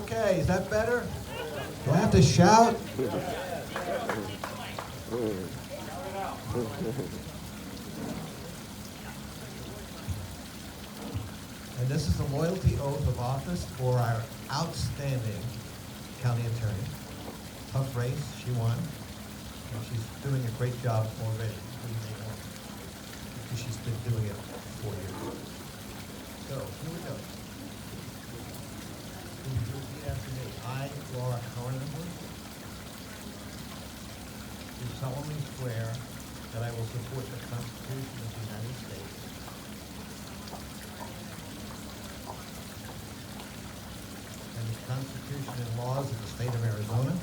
Okay, is that better? Do I have to shout? And this is the loyalty oath of office for our outstanding county attorney. Tough race, she won. And she's doing a great job already. Because she's been doing it for 4 years. So, here we go. Will you repeat after me? I, Laura Conover, do solemnly swear that I will support the Constitution of the United States and the Constitution and laws of the state of Arizona,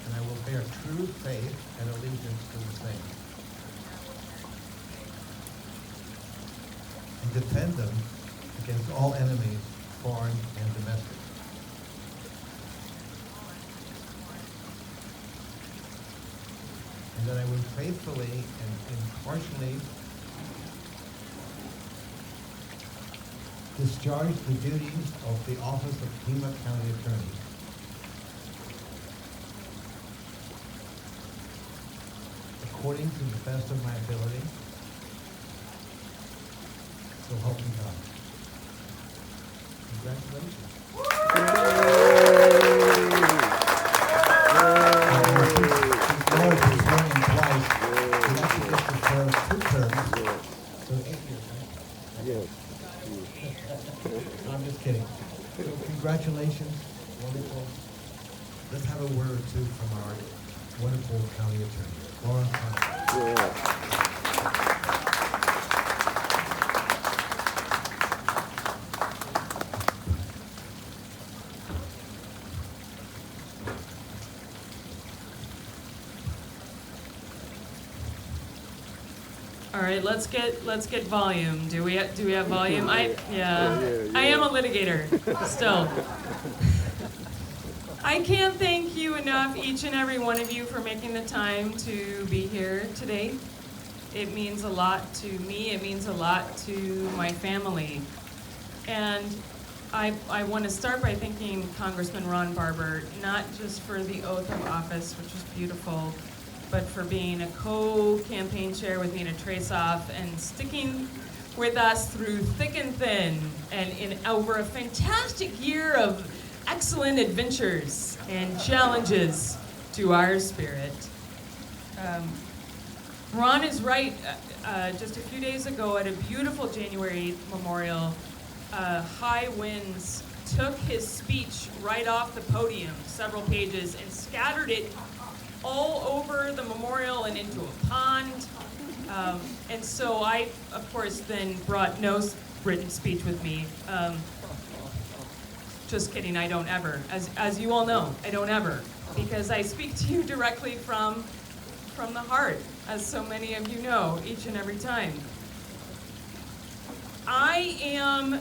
and I will bear true faith and allegiance to the same, and defend them against all enemies, foreign and domestic. And that I will faithfully and impartially discharge the duties of the office of Pima County Attorney according to the best of my ability. So help me God. Congratulations. Lord is running twice. He actually gets to serve 2 terms. So 8 years, right? Yes. I'm just kidding. So congratulations. Wonderful. Let's have a word or two from our wonderful county attorney, Laura Conover. Yeah. All right, let's get volume. Do we have volume? I am a litigator still. I can't thank you enough, each and every one of you, for making the time to be here today. It means a lot to me. It means a lot to my family. And I want to start by thanking Congressman Ron Barber, not just for the oath of office, which was beautiful, but for being a co-campaign chair with me to trace off and sticking with us through thick and thin, and in over a fantastic year of excellent adventures and challenges to our spirit. Ron is right. Just a few days ago at a beautiful January memorial, high winds took his speech right off the podium, several pages, and scattered it all over the memorial and into a pond. And so I, of course, then brought no written speech with me. Just kidding, I don't ever. As you all know, I don't ever. Because I speak to you directly from the heart, as so many of you know, each and every time. I am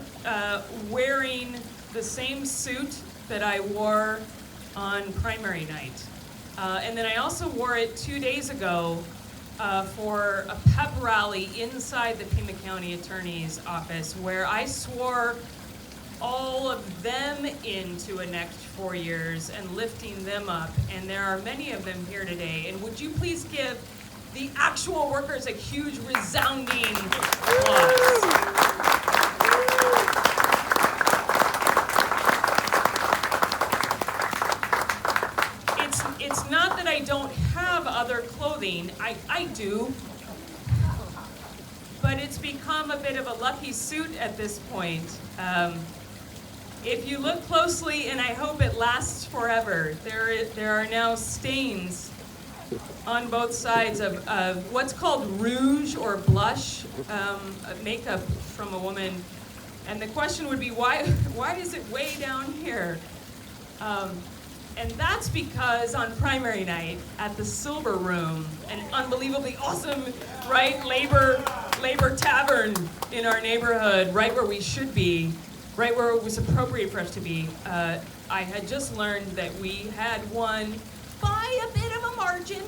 wearing the same suit that I wore on primary night. And then I also wore it 2 days ago for a pep rally inside the Pima County Attorney's office, where I swore all of them into a next 4 years and lifting them up. And there are many of them here today. And would you please give the actual workers a huge resounding applause? It's not that I don't have other clothing, I do, but it's become a bit of a lucky suit at this point. If you look closely, and I hope it lasts forever, there are now stains on both sides of what's called rouge or blush, makeup from a woman. And the question would be, why is it way down here? And that's because on primary night at the Silver Room, an unbelievably awesome, right, labor tavern in our neighborhood, right where we should be, right where it was appropriate for us to be, I had just learned that we had won by a bit of a margin.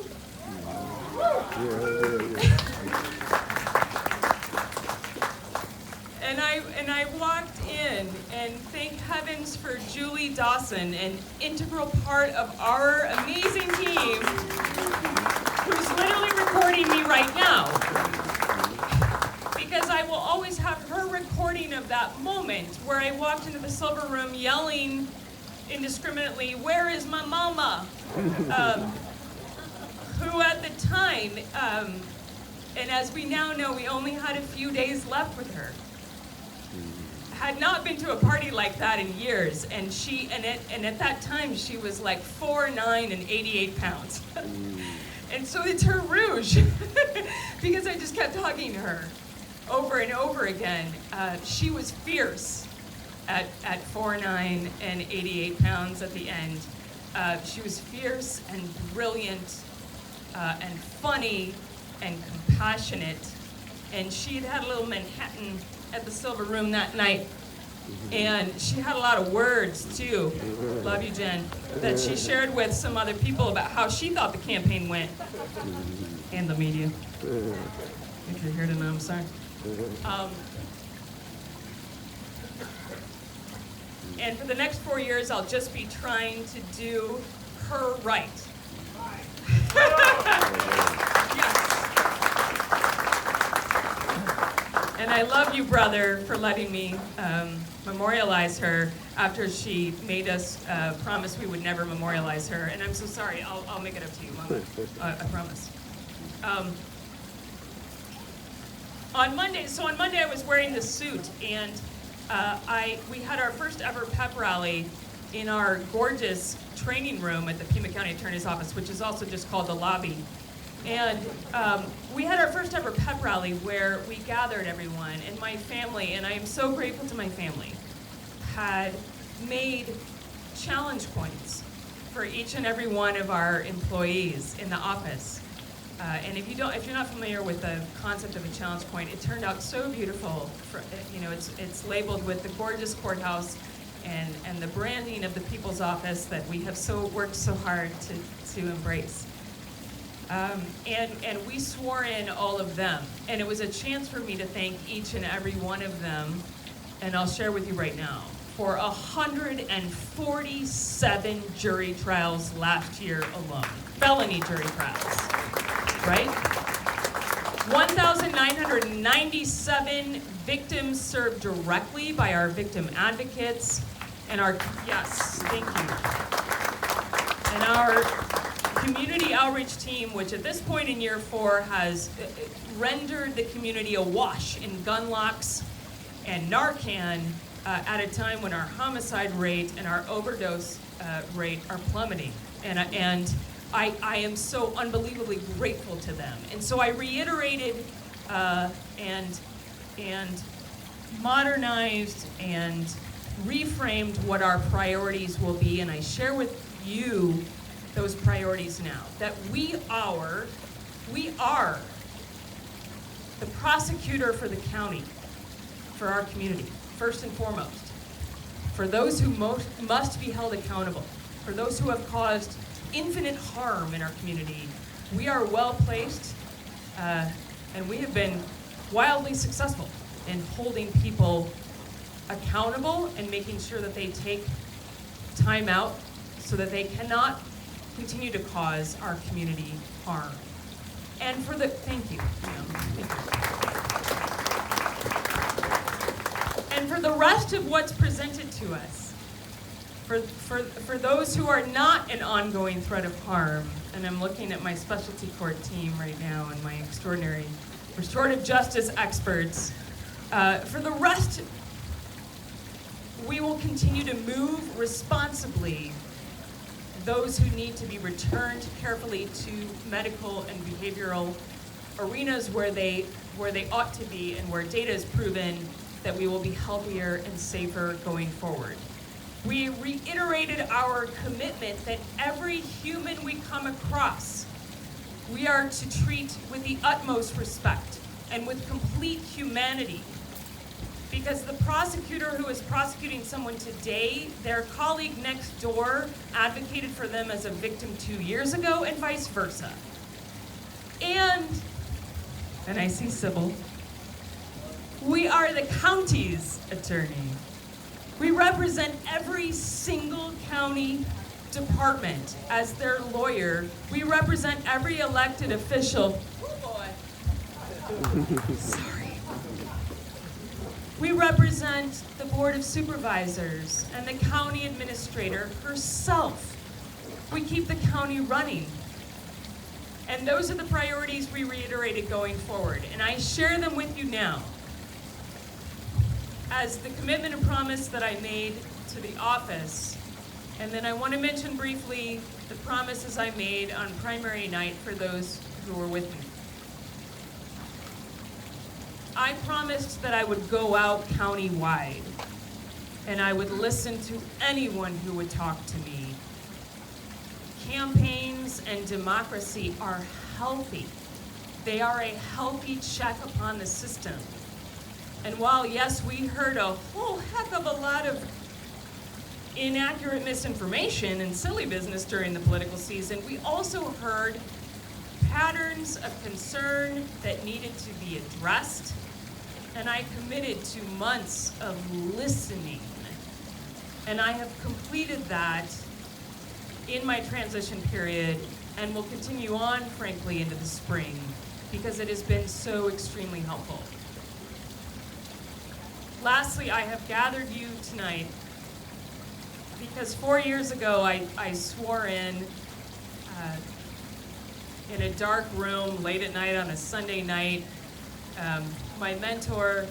And I walked Dawson, and thank heavens for Julie Dawson, an integral part of our amazing team, who's literally recording me right now. Because I will always have her recording of that moment where I walked into the silver room yelling indiscriminately, "Where is my mama?" Who at the time, and as we now know, we only had a few days left with her, had not been to a party like that in years, and at that time she was like 4'9" and 88 pounds. And so it's her rouge, because I just kept hugging her over and over again. She was fierce at 4'9" and 88 pounds at the end. She was fierce and brilliant and funny and compassionate. And she had a little Manhattan at the Silver Room that night. And she had a lot of words, too, love you, Jen, that she shared with some other people about how she thought the campaign went. And the media. If you're here to know, I'm sorry. And for the next 4 years, I'll just be trying to do her right. Yes. And I love you, brother, for letting me memorialize her after she made us promise we would never memorialize her. And I'm so sorry. I'll make it up to you, Mama. I promise. On Monday I was wearing this suit, and we had our first ever pep rally in our gorgeous training room at the Pima County Attorney's Office, which is also just called the lobby. And we had our first ever pep rally where we gathered everyone, and my family, and I am so grateful to my family, had made challenge coins for each and every one of our employees in the office. And if you're not familiar with the concept of a challenge coin, it turned out so beautiful. It's labeled with the gorgeous courthouse and the branding of the People's Office that we have worked so hard to embrace. And we swore in all of them, and it was a chance for me to thank each and every one of them, and I'll share with you right now, for 147 jury trials last year alone, felony jury trials, right? 1,997 victims served directly by our victim advocates, and yes, thank you. And our community outreach team, which at this point in year 4 has rendered the community awash in gun locks and Narcan at a time when our homicide rate and our overdose rate are plummeting. And I am so unbelievably grateful to them. And so I reiterated and modernized and reframed what our priorities will be, and I share with you those priorities now. That we are the prosecutor for the county, for our community, first and foremost. For those who must be held accountable, for those who have caused infinite harm in our community, we are well placed, and we have been wildly successful in holding people accountable and making sure that they take time out so that they cannot continue to cause our community harm. And thank you. And for the rest of what's presented to us, for those who are not an ongoing threat of harm, and I'm looking at my specialty court team right now and my extraordinary restorative justice experts, for the rest, we will continue to move responsibly those who need to be returned carefully to medical and behavioral arenas where they ought to be, and where data has proven that we will be healthier and safer going forward. We reiterated our commitment that every human we come across, we are to treat with the utmost respect and with complete humanity. Because the prosecutor who is prosecuting someone today, their colleague next door advocated for them as a victim 2 years ago, and vice versa. And I see Sybil, we are the county's attorney. We represent every single county department as their lawyer. We represent every elected official. Oh boy. Sorry. We represent the Board of Supervisors and the county administrator herself. We keep the county running. And those are the priorities we reiterated going forward, and I share them with you now. As the commitment and promise that I made to the office, and then I want to mention briefly the promises I made on primary night for those who were with me. I promised that I would go out county-wide, and I would listen to anyone who would talk to me. Campaigns and democracy are healthy. They are a healthy check upon the system. And while, yes, we heard a whole heck of a lot of inaccurate misinformation and silly business during the political season, we also heard patterns of concern that needed to be addressed, and I committed to months of listening. And I have completed that in my transition period and will continue on, frankly, into the spring because it has been so extremely helpful. Lastly, I have gathered you tonight because 4 years ago I swore in a dark room late at night on a Sunday night. My mentor,